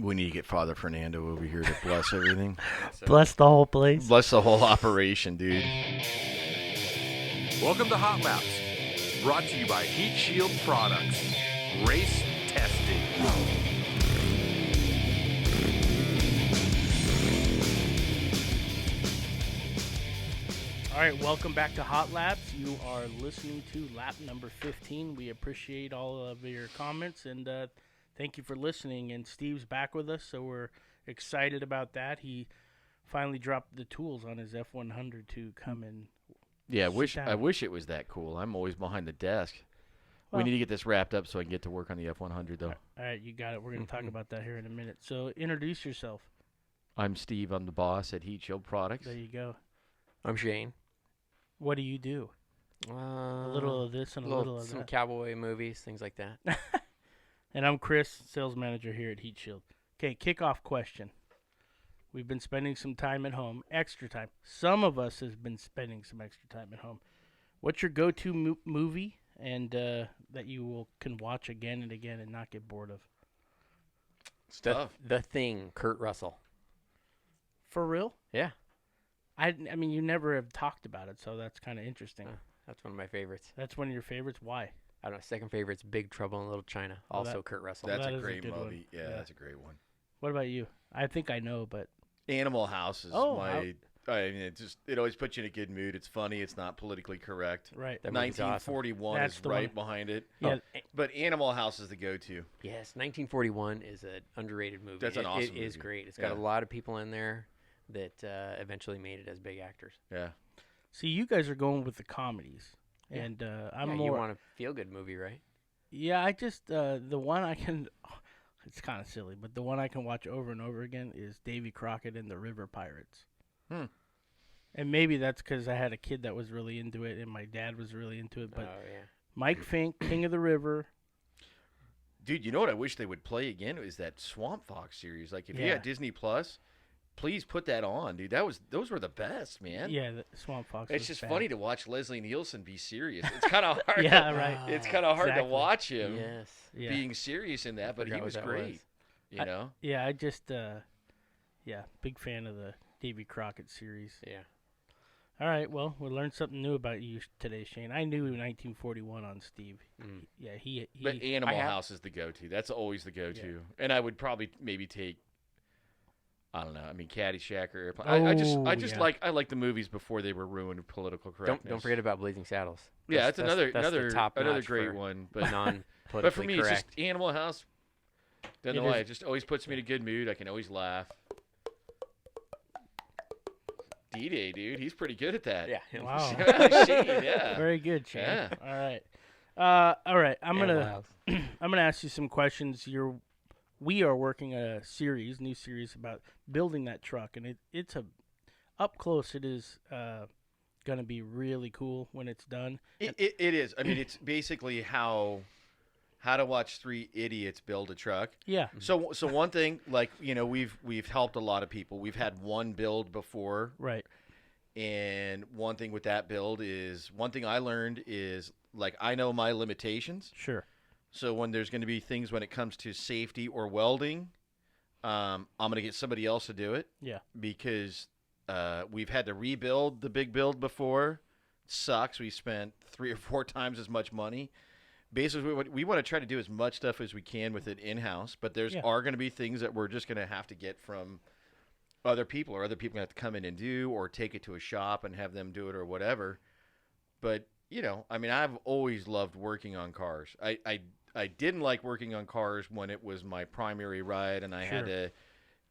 We need to get Father Fernando over here to bless everything. Bless the whole place. Bless the whole operation, dude. Welcome to Hot Laps, brought to you by Heatshield Products. Race testing. All right, welcome back to Hot Laps. You are listening to lap number 15. We appreciate all of your comments, and thank you for listening. And Steve's back with us, so we're excited about that. He finally dropped the tools on his F100 to come and Yeah, I down. wish it was that cool. I'm always behind the desk. Well- We need to get this wrapped up so I can get to work on the F100, though. All right, you got it. We're going to talk about that here in a minute. So introduce yourself. I'm Steve. I'm the boss at Heatshield Products. There you go. I'm Shane. What do you do? A little of this and a little of some that. cowboy movies, things like that. And I'm Chris, sales manager here at Heatshield. Okay, kickoff question. We've been spending some time at home, extra time. Some of us have been spending some extra time at home. What's your go-to movie and that you can watch again and again and not get bored of? The Thing, Kurt Russell. For real? Yeah, I mean, you never have talked about it, so that's kind of interesting. that's one of my favorites. That's one of your favorites? Why? I don't know. Second favorite's Big Trouble in Little China. Oh, Also that- Kurt Russell. That's that a is a great good one. movie. Yeah, Yeah. that's a great one. What about you? I think I know, but Animal House is Oh, my... I mean, it always puts you in a good mood. It's funny. It's not politically correct. right. That movie's awesome. 1941 That's is the right one. behind it. Yeah, But Animal House is the go-to. Yes, 1941 is an underrated movie. That's an awesome It is movie. great. It's got Yeah. a lot of people in there that eventually made it as big actors. Yeah. see, you guys are going with the comedies, Yeah. and I'm Yeah, more. you want a feel-good movie, right? Yeah, I just the one I can. It's kind of silly, but the one I can watch over and over again is Davy Crockett and the River Pirates. Hmm. And maybe that's because I had a kid that was really into it, and my dad was really into it. But Oh, yeah. Mike Fink, King of the River. Dude, you know what I wish they would play again is that Swamp Fox series. Like, if you Yeah. had Disney Plus, please put that on, dude. Those were the best, man. Yeah, the Swamp Fox. It's was just bad. funny to watch Leslie Nielsen be serious. It's kind of hard. Yeah, to, right. It's kind of hard Exactly. to watch him Yes. Yeah, being serious in that, but he Forgot what was that great. was. You know? yeah. I just yeah, big fan of the Davy Crockett series. Yeah. All right, well, we learned something new about you today, Shane. I knew 1941 on Steve. Mm. Yeah, he But Animal I have- House is the go-to. That's always the go-to. And I would probably maybe take, I don't know. I mean, Caddyshack or Airplane. I just yeah. like the movies before they were ruined with political correctness. Don't forget about Blazing Saddles. Yeah, that's another the top another notch great for one. But non-politically but for me, correct. it's just Animal House. Don't know It why. is- It just always puts me in a good mood. I can always laugh. D-Day, dude, he's pretty good at that. Yeah. Wow. Shane, yeah. Very good, Shane. Yeah. All right. All right. I'm Animal gonna House. I'm gonna ask you some questions. We are working a new series about building that truck, and it's up close. It is gonna be really cool when it's done. It is. I mean, it's basically how to watch three idiots build a truck. Yeah. So one thing, like, you know, we've helped a lot of people. We've had one build before, Right. and one thing with that build is one thing I learned is, like, I know my limitations. Sure. So when there's going to be things when it comes to safety or welding, I'm going to get somebody else to do it. Yeah. Because we've had to rebuild the big build before. Sucks. We spent 3 or 4 times as much money. Basically, we want to try to do as much stuff as we can with it in-house, but there's are going to be things that we're just going to have to get from other people, or other people have to come in and do, or take it to a shop and have them do it, or whatever. But, you know, I mean, I've always loved working on cars. I didn't like working on cars when it was my primary ride and I had to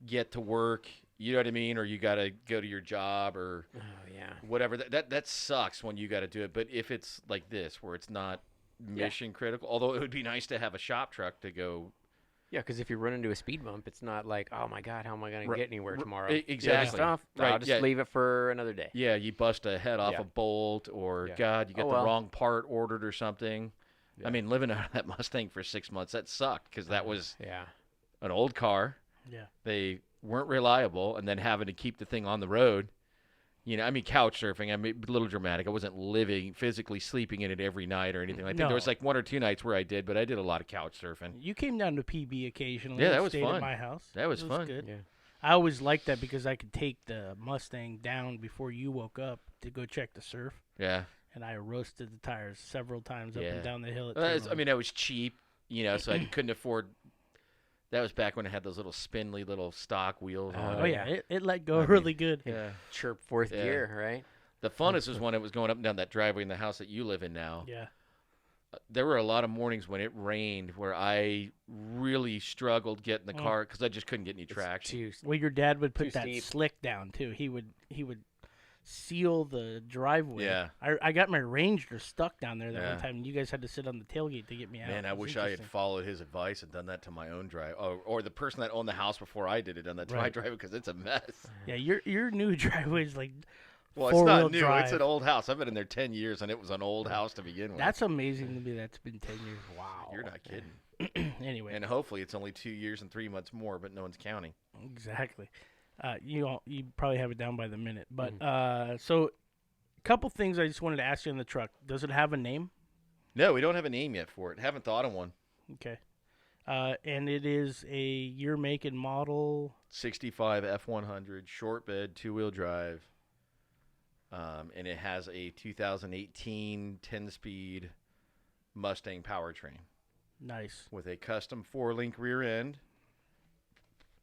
get to work, you know what I mean, or you got to go to your job or whatever. That sucks when you got to do it. But if it's like this, where it's not mission critical, although it would be nice to have a shop truck to go. Yeah, because if you run into a speed bump, it's not like, oh my God, how am I going to get anywhere tomorrow? Exactly. Stuff. Right, I'll just leave it for another day. Yeah, you bust a head off a bolt, or God, you got the wrong part ordered or something. I mean, living out of that Mustang for 6 months, that sucked because that was an old car. Yeah. They weren't reliable, and then having to keep the thing on the road. I mean, couch surfing. I mean, a little dramatic. I wasn't physically sleeping in it every night or anything. I think there was like 1 or 2 nights where I did, but I did a lot of couch surfing. You came down to PB occasionally. Yeah, and that was stayed fun. at my house. That was fun. Good. Yeah. I always liked that because I could take the Mustang down before you woke up to go check the surf, Yeah. and I roasted the tires several times up Yeah. and down the hill. I mean, that was cheap, so I couldn't afford. That was back when it had those little spindly little stock wheels on oh it. yeah, it let go I mean, really good. Yeah. Chirp fourth Yeah. gear, right? The funnest was when it was going up and down that driveway in the house that you live in now. Yeah. There were a lot of mornings when it rained where I really struggled getting the car because I just couldn't get any traction. Well, your dad would Too put that steep. slick down too. He would seal the driveway. Yeah. I got my Ranger stuck down there that Yeah. one time, and you guys had to sit on the tailgate to get me out. Man, I It was wish I had interesting. followed his advice and done that to my own drive. Or the person that owned the house before I did it done that to my Right. driveway because it's a mess. Yeah, your new driveway is like Well, it's four-wheel not new. drive. It's an old house. I've been in there 10 years, and it was an old house to begin with. That's amazing to me. That's been 10 years. Wow. You're not kidding. Anyway, And hopefully it's only 2 years and 3 months more, but no one's counting. exactly. You probably have it down by the minute, but so a couple things I just wanted to ask you on the truck. Does it have a name? No, we don't have a name yet for it. Haven't thought of one. Okay. And it is a year, make, and model. 65 F100, short bed, 2-wheel drive. And it has a 2018 10-speed Mustang powertrain Nice. with a custom 4-link rear end.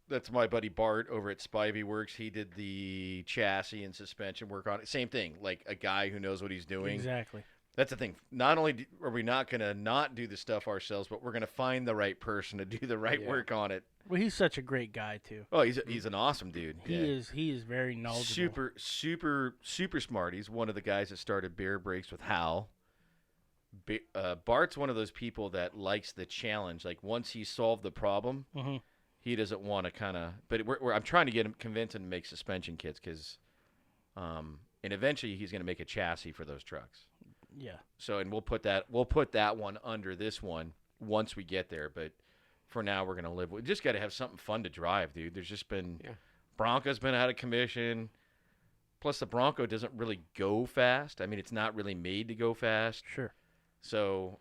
That's my buddy Bart over at Spivey Works. He did the chassis and suspension work on it. Same thing, like a guy who knows what he's doing. Exactly. That's the thing. Not only are we not going to not do the stuff ourselves, but we're going to find the right person to do the right work on it. Well, he's such a great guy too. Oh, he's an awesome dude. He is very knowledgeable. Super smart. He's one of the guys that started Bear Brakes with Hal. Bart's one of those people that likes the challenge. Like once he's solved the problem, he doesn't want to kind of. But I'm trying to get him convinced him to make suspension kits because, and eventually he's going to make a chassis for those trucks. Yeah. So and we'll put that one under this one once we get there. But for now, we're going to live with. We just got to have something fun to drive, dude. There's just been Bronco's been out of commission. Plus, the Bronco doesn't really go fast. I mean, it's not really made to go fast. Sure. So,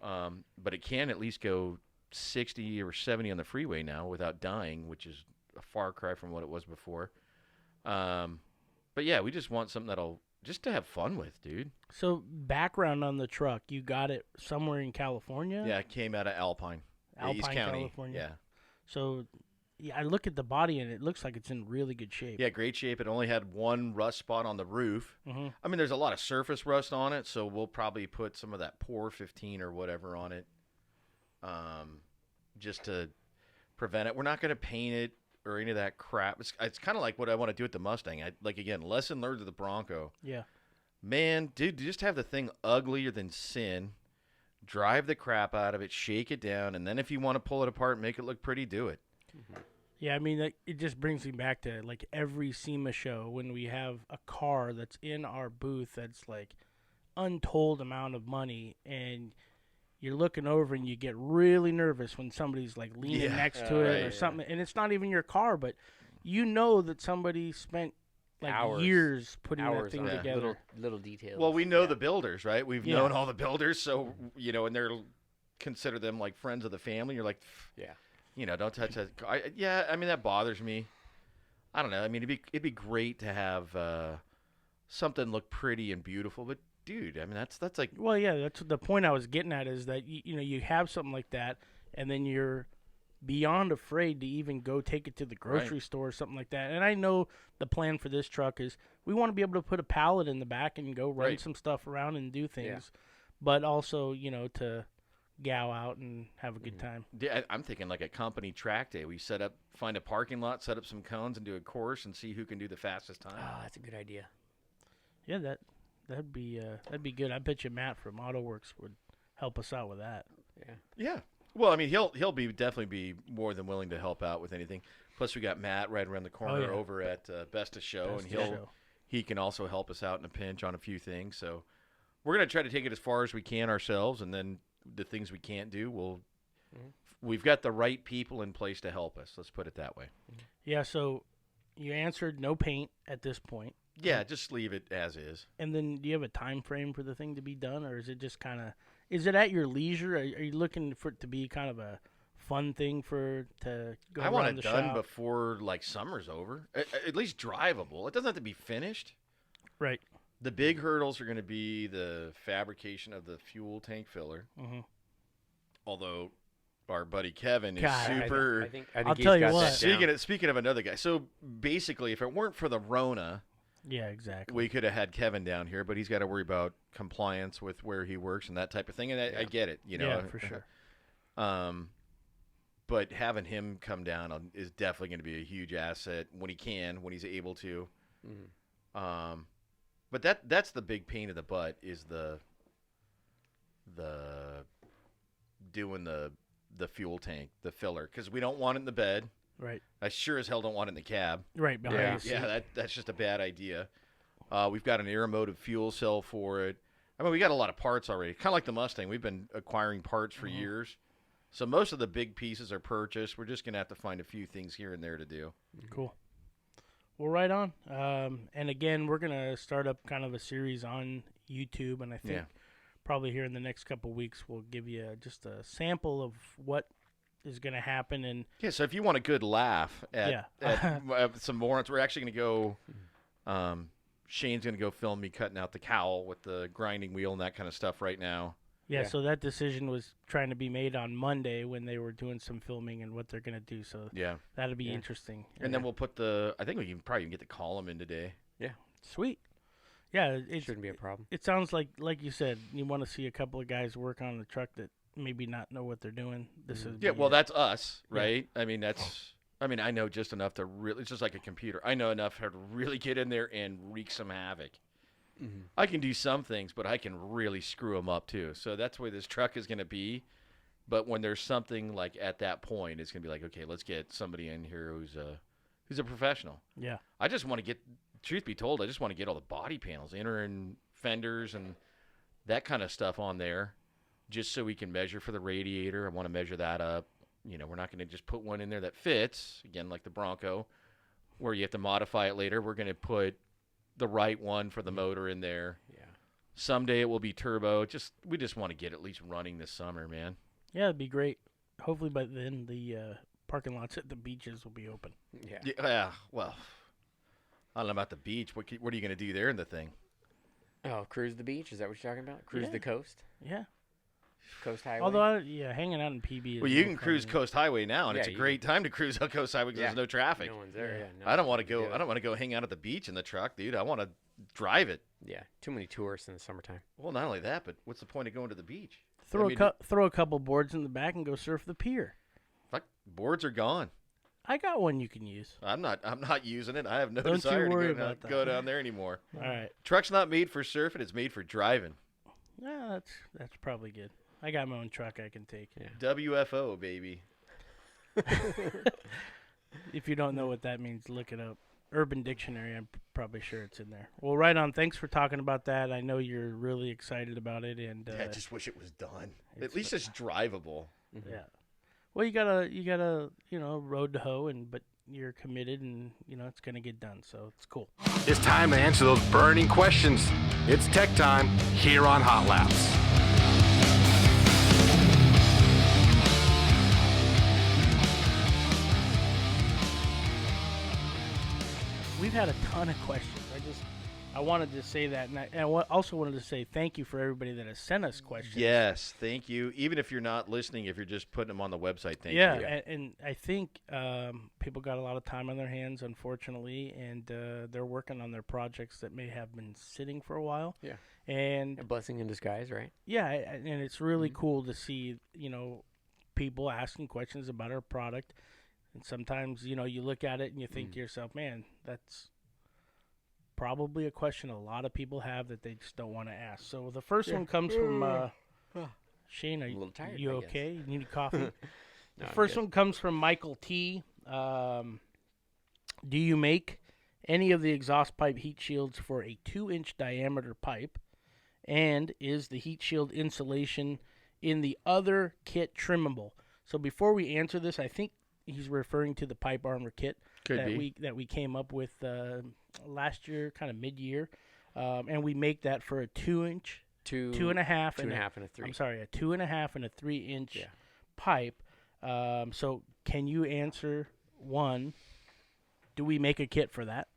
but it can at least go 60 or 70 on the freeway now without dying, which is a far cry from what it was before. But yeah, we just want something that'll just to have fun with, dude. So background on the truck, you got it somewhere in California? Yeah, it came out of Alpine, East County. California. Yeah. So yeah, I look at the body and it looks like it's in really good shape. Yeah, great shape. It only had one rust spot on the roof. Mm-hmm. I mean, there's a lot of surface rust on it, so we'll probably put some of that Pour 15 or whatever on it, just to prevent it. We're not going to paint it or any of that crap. It's kind of like what I want to do with the Mustang. Again, lesson learned to the Bronco. Yeah. Man, dude, just have the thing uglier than sin. Drive the crap out of it, shake it down, and then if you want to pull it apart, make it look pretty, do it. Yeah, I mean, it just brings me back to like every SEMA show when we have a car that's in our booth that's like untold amount of money, and you're looking over and you get really nervous when somebody's like leaning next to it or something, and it's not even your car, but you know that somebody spent like years putting that thing on together. Little details. Well, we know the builders, right? We've known all the builders, so and they're consider them like friends of the family. You're like, don't touch that. I mean that bothers me. I don't know. I mean it'd be great to have something look pretty and beautiful, but dude, I mean that's like. Well, yeah, that's the point I was getting at is that you have something like that, and then you're beyond afraid to even go take it to the grocery store or something like that. And I know the plan for this truck is we want to be able to put a pallet in the back and go run some stuff around and do things, but also to gal out and have a good time. Yeah, I'm thinking like a company track day. We find a parking lot, set up some cones, and do a course and see who can do the fastest time. Oh, that's a good idea. Yeah, that'd be good. I bet you Matt from AutoWorks would help us out with that. Yeah. Well, I mean, he'll definitely be more than willing to help out with anything. Plus, we got Matt right around the corner over at Best of Show, he can also help us out in a pinch on a few things. So we're gonna try to take it as far as we can ourselves, and then the things we can't do, we've got the right people in place to help us. Let's put it that way. Yeah. So you answered no paint at this point. Yeah, just leave it as is. And then do you have a time frame for the thing to be done, or is it just kind of, is it at your leisure? Are you looking for it to be kind of a fun thing to go I around want it the done shop? before like summer's over. At least drivable. It doesn't have to be finished. Right. The big hurdles are going to be the fabrication of the fuel tank filler. Mm-hmm. Although our buddy Kevin is God, super. I think I'll he's tell you got what. that down. Speaking of another guy, so basically, if it weren't for the Rona, Yeah, exactly. we could have had Kevin down here, but he's got to worry about compliance with where he works and that type of thing. And I get it, you know. Yeah, for sure. But having him come down is definitely going to be a huge asset when he can, when he's able to. Mhm. But that's the big pain in the butt is the doing the fuel tank, the filler, because we don't want it in the bed. Right. I sure as hell don't want it in the cab. Right behind Yeah. the seat. Yeah, that's just a bad idea. We've got an automotive fuel cell for it. I mean, we got a lot of parts already. Kind of like the Mustang. We've been acquiring parts for years. So most of the big pieces are purchased. We're just going to have to find a few things here and there to do. Cool. Well, right on. And again, we're going to start up kind of a series on YouTube, and I think probably here in the next couple of weeks we'll give you just a sample of what is going to happen. And Yeah, so if you want a good laugh at some morons, we're actually going to go Shane's going to go film me cutting out the cowl with the grinding wheel and that kind of stuff right now. Yeah, so that decision was trying to be made on Monday when they were doing some filming and what they're going to do. So Yeah. that'll be interesting. And then we'll put I think we can probably even get the column in today. Sweet. Yeah, it Shouldn't be a problem. It sounds like you said, you want to see a couple of guys work on the truck that maybe not know what they're doing. This is Yeah, well, that's us, right? I mean, I know just enough to really, it's just like a computer. I know enough how to really get in there and wreak some havoc. I can do some things, but I can really screw them up too. So that's where this truck is going to be. But when there's something like at that point, it's going to be like, okay, let's get somebody in here who's a professional. Yeah. I just want to get, truth be told, I just want to get all the body panels, inner and fenders and that kind of stuff on there, just so we can measure for the radiator. I want to measure that up. You know, we're not going to just put one in there that fits, again, like the Bronco, where you have to modify it later. We're going to put the right one for the motor in there. Yeah. Someday it will be turbo. We just want to get at least running this summer, man. Yeah, it'd be great. Hopefully by then the parking lots at the beaches will be open. Yeah. Yeah, well, I don't know about the beach. What are you going to do there in the thing? Oh, cruise the beach? Is that what you're talking about? Cruise Yeah. the coast? Yeah. Coast highway? Although, hanging out in PB is Well, you more can fun cruise than- Coast Highway now, and Yeah, it's a you great time to cruise on Coast Highway because Yeah. there's no traffic. No one's there. Yeah. Yeah. I don't want to nothing go. do. I don't want to go hang out at the beach in the truck, dude. I want to drive it. Yeah. Too many tourists in the summertime. Well, not only that, but what's the point of going to the beach? Throw I mean, throw a couple boards in the back and go surf the pier. Fuck, boards are gone. I got one you can use. I'm not using it. I have no Don't you desire worry to about that. go down there anymore. All right. Truck's not made for surfing. It's made for driving. Yeah, that's probably good. I got my own truck I can take. Yeah. WFO, baby. If you don't know what that means, look it up. Urban Dictionary, I'm probably sure it's in there. Well, right on. Thanks for talking about that. I know you're really excited about it, and I just wish it was done. it's At least it's drivable. yeah. Well, you gotta road to hoe, but you're committed, and it's gonna get done. So it's cool. It's time to answer those burning questions. It's tech time here on Hot Laps. We've had a ton of questions. I wanted to say that, and I also wanted to say thank you for everybody that has sent us questions. Yes, thank you. Even if you're not listening, if you're just putting them on the website, thank Yeah, you. and I think people got a lot of time on their hands, unfortunately, and they're working on their projects that may have been sitting for a while. Yeah. And A blessing in disguise, right? yeah, and it's really cool to see, people asking questions about our product. And sometimes, you look at it and you think to yourself, man, that's probably a question a lot of people have that they just don't want to ask. So the first one comes from Shane. Are I'm a little tired, you I guess. okay? You need coffee? No, The I'm first good. one comes from Michael T. Do you make any of the exhaust pipe heat shields for a 2-inch diameter pipe? And is the heat shield insulation in the other kit trimmable? So before we answer this, I think he's referring to the pipe armor kit Could that be. we came up with last year, kind of mid-year, and we make that for a 2-inch, Two 2.5, and a half and a 3. I'm sorry, a 2.5 and a 3-inch Yeah. pipe. So can you answer one? Do we make a kit for that?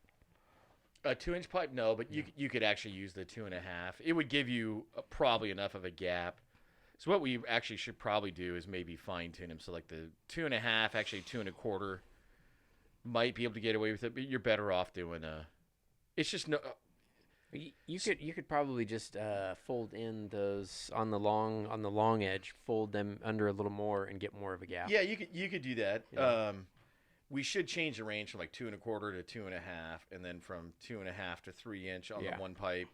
A 2-inch pipe, no, but you could actually use the 2.5. It would give you probably enough of a gap. So what we actually should probably do is maybe fine tune them. So like the 2.5, actually 2.25, might be able to get away with it, but you're better off doing a. It's just no. You could probably just fold in those on the long edge, fold them under a little more, and get more of a gap. Yeah, you could do that. Yeah. We should change the range from like 2.25 to 2.5, and then from 2.5 to 3-inch on the one pipe.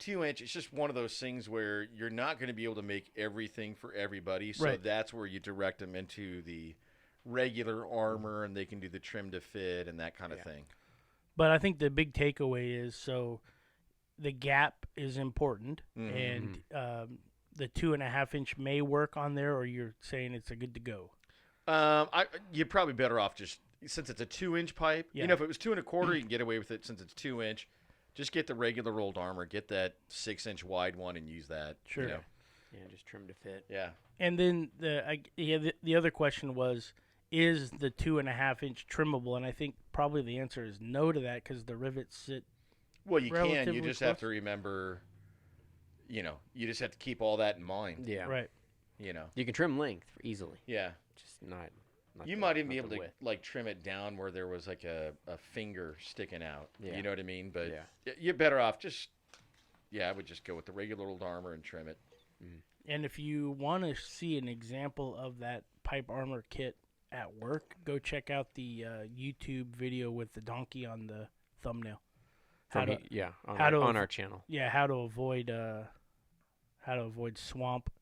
2-inch, it's just one of those things where you're not going to be able to make everything for everybody. So that's where you direct them into the regular armor, and they can do the trim to fit and that kind of thing. But I think the big takeaway is the gap is important, and the 2.5-inch may work on there, or you're saying it's a good to go. You're probably better off just since it's a 2-inch pipe. Yeah. You know, if it was 2.25, you can get away with it. Since it's 2-inch, just get the regular rolled armor, get that 6-inch wide one, and use that. Sure. You know? Yeah, just trim to fit. Yeah. And then the other question was, is the 2.5-inch trimmable? And I think probably the answer is no to that because the rivets sit. Well, you can. You Relatively just have close. to remember. You know, you just have to keep all that in mind. Yeah. Right. You know. You can trim length easily. Yeah. Just not You the- might even not be the able to width. like trim it down where there was like a finger sticking out. Yeah. You know what I mean? But Yeah. you're better off just. Yeah, I would just go with the regular old armor and trim it. And if you want to see an example of that pipe armor kit at work, go check out the YouTube video with the donkey on the thumbnail. On how to on our channel. Yeah, how to avoid swamp.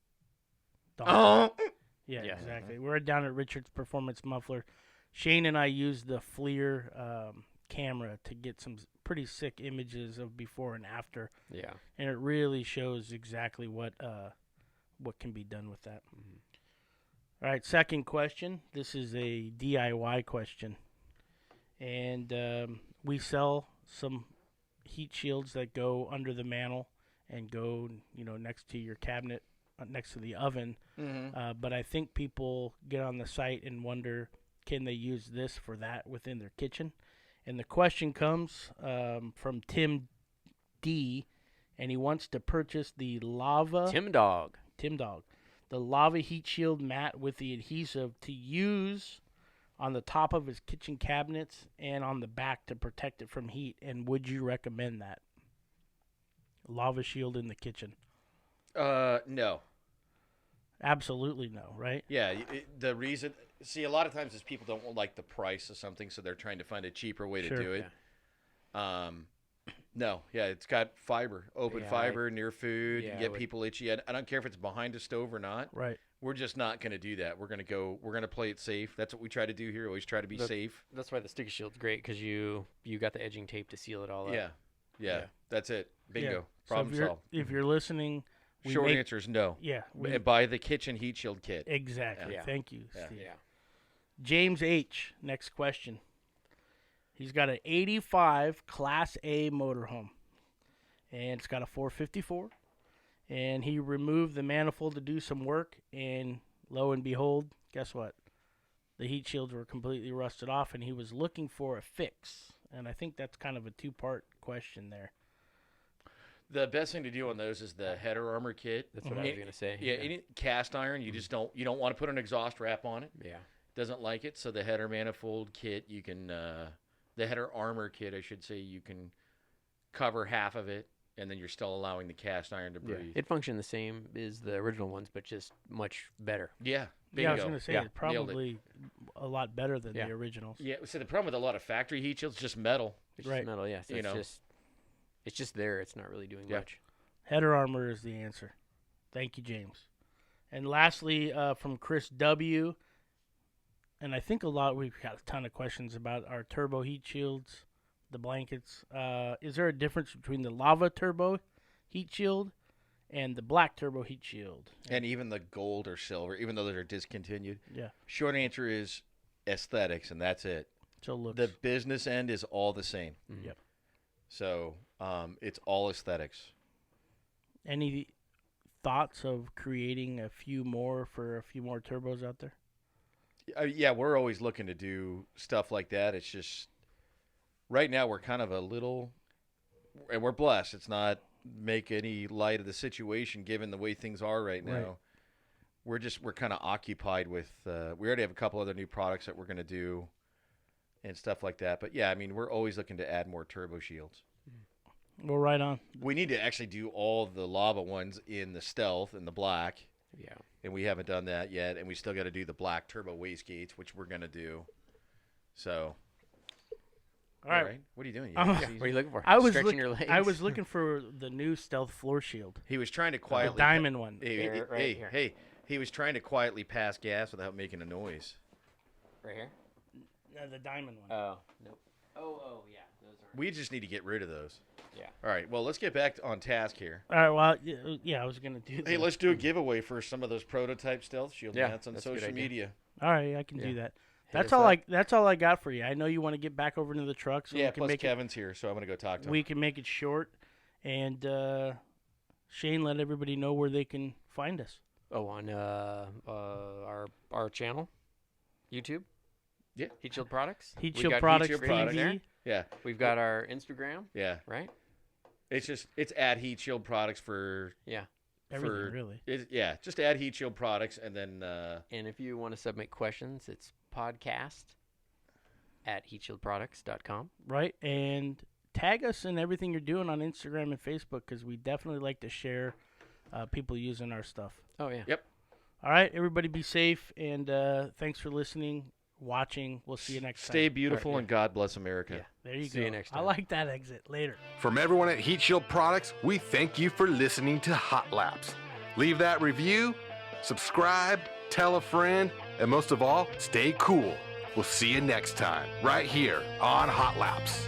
Donkey. Oh. Yeah, Yeah. exactly. We're down at Richard's Performance Muffler. Shane and I used the FLIR camera to get some pretty sick images of before and after, Yeah. and it really shows exactly what can be done with that. All right, second question. This is a DIY question, and we sell some heat shields that go under the mantle and go, next to your cabinet, next to the oven. But I think people get on the site and wonder, can they use this for that within their kitchen? And the question comes from Tim D, and he wants to purchase the Tim Dog. the lava heat shield mat with the adhesive to use on the top of his kitchen cabinets and on the back to protect it from heat. And would you recommend that? Lava shield in the kitchen? No. Absolutely no, right? Yeah, the reason. See, a lot of times is people don't like the price of something, so they're trying to find a cheaper way Sure. to do it. No, yeah, it's got fiber, open Yeah, fiber near food. yeah, You I get would- people itchy. I don't care if it's behind a stove or not. Right. We're just not going to do that. We're going to play it safe. That's what we try to do here. Always try to be safe. That's why the sticky shield's great because you got the edging tape to seal it all up. Yeah. Yeah. That's it. Bingo. Yeah. Problem so solved. if you're listening, we Short make- answer is no. Yeah. And buy the kitchen heat shield kit. Exactly. Yeah. Thank you, Yeah. Steve. Yeah. James H. Next question. He's got an 85 Class A motorhome, and it's got a 454. And he removed the manifold to do some work, and lo and behold, guess what? The heat shields were completely rusted off, and he was looking for a fix. And I think that's kind of a two-part question there. The best thing to do on those is the header armor kit. That's what I was gonna say. Yeah, any cast iron, you just don't want to put an exhaust wrap on it. Yeah. Doesn't like it. So the header manifold kit, you can the header armor kit, I should say, you can cover half of it, and then you're still allowing the cast iron to Yeah. breathe. It functioned the same as the original ones, but just much better. Yeah, Yeah, I was bingo. going to say Yeah, it's nailed it. probably a lot better than Yeah. the originals. Yeah. So the problem with a lot of factory heat shields is just metal. It's Right. just metal, yeah. So You it's know. just there. It's not really doing Yeah. much. Header armor is the answer. Thank you, James. And lastly, from Chris W., and I think we've got a ton of questions about our turbo heat shields, the blankets. Is there a difference between the lava turbo heat shield and the black turbo heat shield? And even the gold or silver, even though those are discontinued. Yeah. Short answer is aesthetics, and that's it. So looks. The business end is all the same. Mhm. Yep. So it's all aesthetics. Any thoughts of creating a few more turbos out there? Yeah, we're always looking to do stuff like that. It's just right now we're kind of a little, and we're blessed. It's not make any light of the situation given the way things are right now. Right. We're kind of occupied with. We already have a couple other new products that we're going to do, and stuff like that. But yeah, I mean, we're always looking to add more turbo shields. Well, right on. We need to actually do all the lava ones in the stealth and the black. Yeah. And we haven't done that yet, and we still got to do the black turbo wastegates, which we're gonna do. So, All right. What are you doing? What are you looking for? I was Stretching your legs. I was looking for the new stealth floor shield, He was trying to the quietly. diamond one. Here, right here. Hey! He was trying to quietly pass gas without making a noise. Right here. No, the diamond one. Oh, nope. Oh, yeah. Those are. We just need to get rid of those. Yeah. All right. Well, let's get back on task here. All right. Well, yeah, I was gonna do. Hey, let's do a giveaway for some of those prototype stealth shields. Yeah, That's on that's a good social idea. media. All right, I can do Yeah. that. Hit That's us all. up. That's all I got for you. I know you want to get back over into the truck, so Yeah. we can Plus make Kevin's here, so I'm gonna go talk to it. him. We can make it short, and Shane, let everybody know where they can find us. Oh, on our channel, YouTube. Yeah. Heatshield Products. Heat We Shield got Products Heatshield TV. Products. there. Yeah. We've got our Instagram, Yeah. right? It's at Heat Shield Products for. Yeah. Everything really. Yeah, just add Heat Shield Products, and then And if you want to submit questions, it's podcast@heatshieldproducts.com. Right, and tag us in everything you're doing on Instagram and Facebook because we definitely like to share people using our stuff. Oh, yeah. Yep. All right, everybody be safe, and thanks for listening, watching. We'll see you next stay time. beautiful Right, yeah. and God bless America. Yeah. There you See go. you next I time. like that exit. Later. From everyone at Heatshield Products, we thank you for listening to Hot Laps. Leave that review, subscribe, tell a friend, and most of all, stay cool. We'll see you next time, right here on Hot Laps.